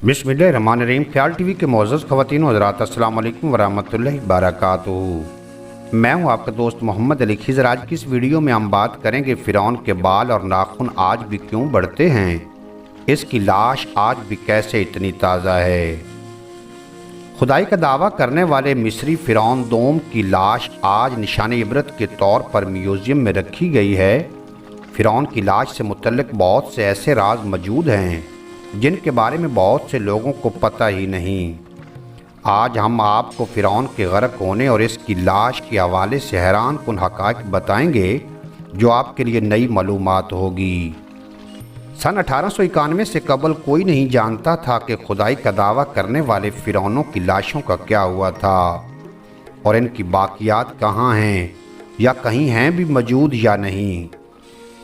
बिस्मिल्लाहिर्रहमानिर्रहीम। ख्याल टीवी के मोअज़्ज़ज़ ख़वातीन व हज़रात, अस्सलाम वालेकुम वरहमतुल्लाहि वबरकातुहू। मैं हूं आपका दोस्त मोहम्मद अली खिज़र। आज की इस वीडियो में हम बात करेंगे फ़िरौन के बाल और नाखून आज भी क्यों बढ़ते हैं, इसकी लाश आज भी कैसे इतनी ताज़ा है। खुदाई का दावा करने वाले मिस्री फ़िरौन दोम की लाश आज निशान इबरत के तौर पर म्यूज़ियम में रखी गई है। फ़िरौन की लाश से मुतल्लिक़ बहुत से ऐसे राज मौजूद हैं जिनके बारे में बहुत से लोगों को पता ही नहीं। आज हम आपको फ़िरौन के गर्क होने और इसकी लाश के हवाले से हैरान कुन हक़ाइक़ बताएंगे जो आपके लिए नई मालूमात होगी। सन 1891 से कबल कोई नहीं जानता था कि खुदाई का दावा करने वाले फ़िरौनों की लाशों का क्या हुआ था और इनकी बाक़ियात कहाँ हैं या कहीं हैं भी मौजूद या नहीं।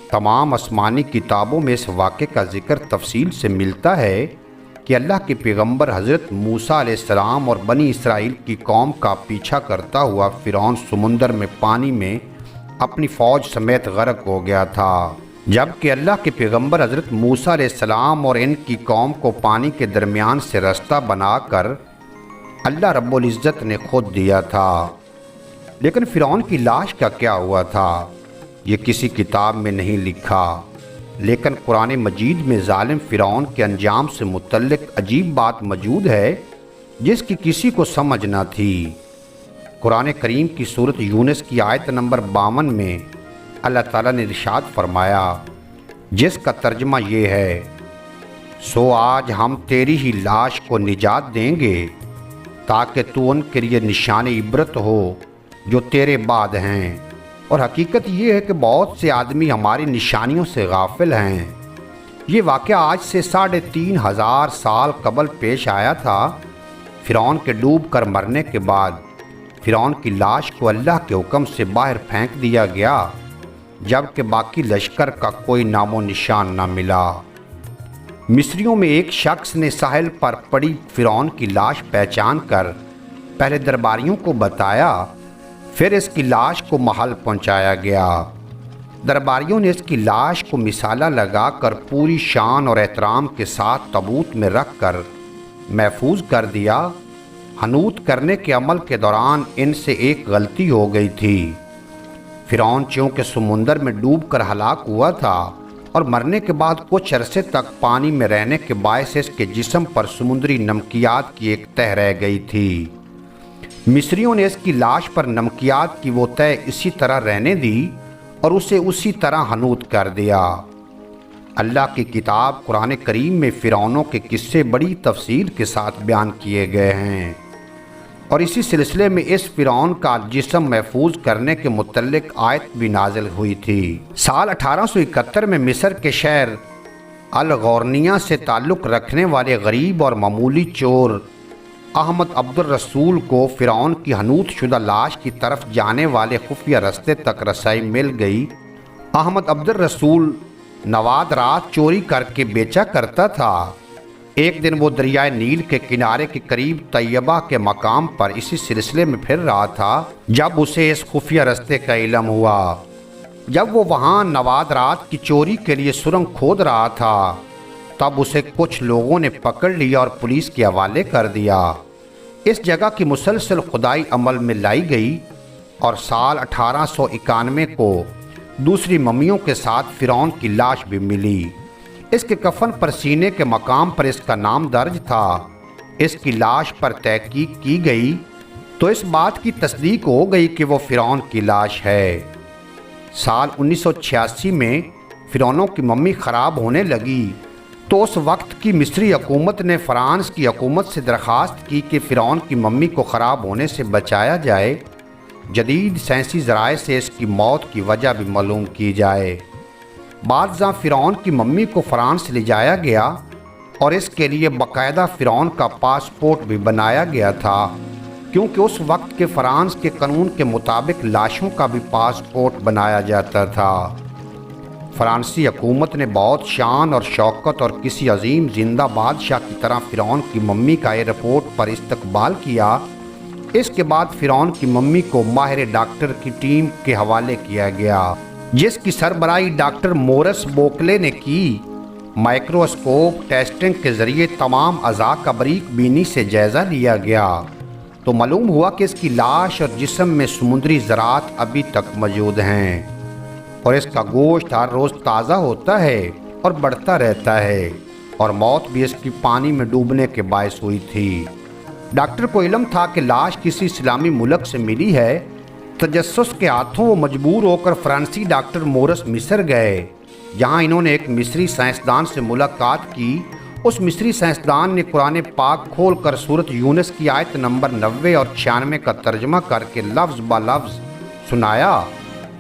तमाम आसमानी किताबों में इस वाक़े का ज़िक्र तफसील से मिलता है कि अल्लाह के पैगंबर हज़रत मूसा अलैहिस्सलाम और बनी इसराइल की कौम का पीछा करता हुआ फ़िरौन समुंदर में पानी में अपनी फ़ौज समेत गर्क हो गया था, जबकि अल्लाह के पैगंबर हज़रत मूसा अलैहिस्सलाम और इनकी कौम को पानी के दरमियान से रास्ता बनाकर अल्लाह रब्बुल इज़्ज़त ने खुद दिया था। लेकिन फ़िरौन की लाश का क्या हुआ था ये किसी किताब में नहीं लिखा, लेकिन कुरान मजीद में ज़ालिम फ़िरौन के अंजाम से मुतल्लिक़ अजीब बात मौजूद है जिसकी किसी को समझ न थी। कुरान करीम की सूरत यूनुस की आयत नंबर 52 में अल्लाह ताला ने इरशाद फरमाया, जिसका तर्जमा ये है, सो आज हम तेरी ही लाश को निजात देंगे ताकि तू उनके लिए निशान इबरत हो जो तेरे बाद हैं। और हकीकत ये है कि बहुत से आदमी हमारी निशानियों से गाफिल हैं। ये वाक़या आज से 3500 साल कबल पेश आया था। फ़िरौन के डूब कर मरने के बाद फ़िरौन की लाश को अल्लाह के हुक्म से बाहर फेंक दिया गया, जबकि बाकी लश्कर का कोई नामो निशान न मिला। मिस्रियों में एक शख्स ने साहिल पर पड़ी फ़िरौन की लाश पहचान कर पहले दरबारियों को बताया, फिर इसकी लाश को महल पहुंचाया गया। दरबारियों ने इसकी लाश को मिसाला लगाकर पूरी शान और एहतराम के साथ तबूत में रख कर महफूज कर दिया। हनूत करने के अमल के दौरान इनसे एक गलती हो गई थी। फ़िरौन चूँकि समुंदर में डूब कर हलाक हुआ था और मरने के बाद कुछ अरसे तक पानी में रहने के बायस इसके जिस्म पर समुद्री नमकियात की एक तह रह गई थी। मिस्रियों ने इसकी लाश पर नमकियात की वो तह इसी तरह रहने दी और उसे उसी तरह हनूत कर दिया। अल्लाह की किताब कुरान करीम में फ़िरौनों के किस्से बड़ी तफसील के साथ बयान किए गए हैं और इसी सिलसिले में इस फ़िरौन का जिस्म महफूज करने के मुतल्लिक़ आयत भी नाजिल हुई थी। साल 1871 में मिस्र के शहर अल गौरनिया से ताल्लुक़ रखने वाले गरीब और मामूली चोर अहमद अब्दुल रसूल को फ़िरौन की हनूत शुदा लाश की तरफ जाने वाले खुफिया रास्ते तक रसाई मिल गई। अहमद अब्दुल रसूल नवाद रात चोरी करके बेचा करता था। एक दिन वो दरियाए नील के किनारे के करीब तैयबा के मकाम पर इसी सिलसिले में फिर रहा था जब उसे इस खुफिया रास्ते का इल्म हुआ। जब वो वहाँ नवाद रात की चोरी के लिए सुरंग खोद रहा था तब उसे कुछ लोगों ने पकड़ लिया और पुलिस के हवाले कर दिया। इस जगह की मुसलसल खुदाई अमल में लाई गई और साल 1891 को दूसरी मम्मियों के साथ फ़िरौन की लाश भी मिली। इसके कफन पर सीने के मकाम पर इसका नाम दर्ज था। इसकी लाश पर तहकीक की गई तो इस बात की तस्दीक हो गई कि वो फ़िरौन की लाश है। साल 1986 में फ़िरौनों की मम्मी ख़राब होने लगी तो उस वक्त की मिस्री हुकूमत ने फ़्रांस की हुकूमत से दरख्वास्त की कि फ़िरौन की मम्मी को ख़राब होने से बचाया जाए। जदीद साइंसी ज़राए से इसकी मौत की वजह भी मालूम की जाए। बादशाह फ़िरौन की मम्मी को फ़्रांस ले जाया गया और इसके लिए बाकायदा फ़िरौन का पासपोर्ट भी बनाया गया था, क्योंकि उस वक्त के फ़्रांस के कानून के मुताबिक लाशों का भी पासपोर्ट बनाया जाता था। फ़्रांसी हुकूमत ने बहुत शान और शौकत और किसी अजीम जिंदा बादशाह की तरह फ़िरौन की मम्मी का एयरपोर्ट पर इस्तकबाल किया। इसके बाद फ़िरौन की मम्मी को माहिर डॉक्टर की टीम के हवाले किया गया जिसकी सरबराही डॉक्टर मोरस बोकले ने की। माइक्रोस्कोप टेस्टिंग के ज़रिए तमाम अज़ा का बारीक बीनी से जायज़ा लिया गया तो मालूम हुआ कि इसकी लाश और जिस्म में समुद्री ज़रात अभी तक मौजूद हैं और इसका गोश्त हर रोज़ ताज़ा होता है और बढ़ता रहता है और मौत भी इसकी पानी में डूबने के बायस हुई थी। डॉक्टर को इल्म था कि लाश किसी इस्लामी मुल्क से मिली है। तजस्सुस के हाथों वो मजबूर होकर फ्रांसीसी डॉक्टर मोरस मिस्र गए, जहां इन्होंने एक मिस्री साइंसदान से मुलाकात की। उस मिस्री साइंसदान ने कुरान पाक खोल कर सूरत यूनुस की आयत नंबर 90 और 96 का तर्जमा करके लफ्ज़ ब लफ्ज़ सुनाया।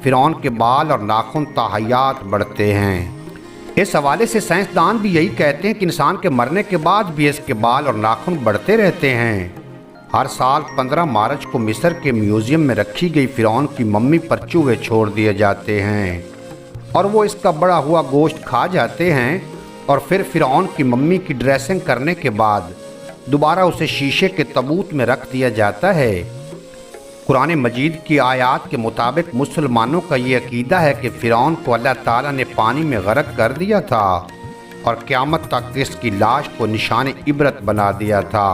फ़िरौन के बाल और नाखून ताहयात बढ़ते हैं। इस हवाले से साइंसदान भी यही कहते हैं कि इंसान के मरने के बाद भी इसके बाल और नाखून बढ़ते रहते हैं। हर साल 15 मार्च को मिस्र के म्यूज़ियम में रखी गई फ़िरौन की मम्मी पर चूहे छोड़ दिए जाते हैं और वो इसका बड़ा हुआ गोश्त खा जाते हैं और फिर फ़िरौन की मम्मी की ड्रेसिंग करने के बाद दोबारा उसे शीशे के तबूत में रख दिया जाता है। कुरान मजीद की आयत के मुताबिक मुसलमानों का ये अकीदा है कि फ़िरौन को अल्लाह ताला ने पानी में गर्क कर दिया था और क़यामत तक इसकी लाश को निशान इबरत बना दिया था।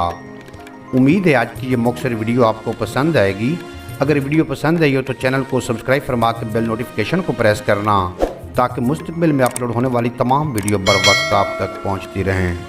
उम्मीद है आज की ये मुख्तसर वीडियो आपको पसंद आएगी। अगर वीडियो पसंद आई हो तो चैनल को सब्सक्राइब फरमा के बेल नोटिफिकेशन को प्रेस करना ताकि मुस्तक़बिल में अपलोड होने वाली तमाम वीडियो बर वक्त आप तक पहुँचती रहें।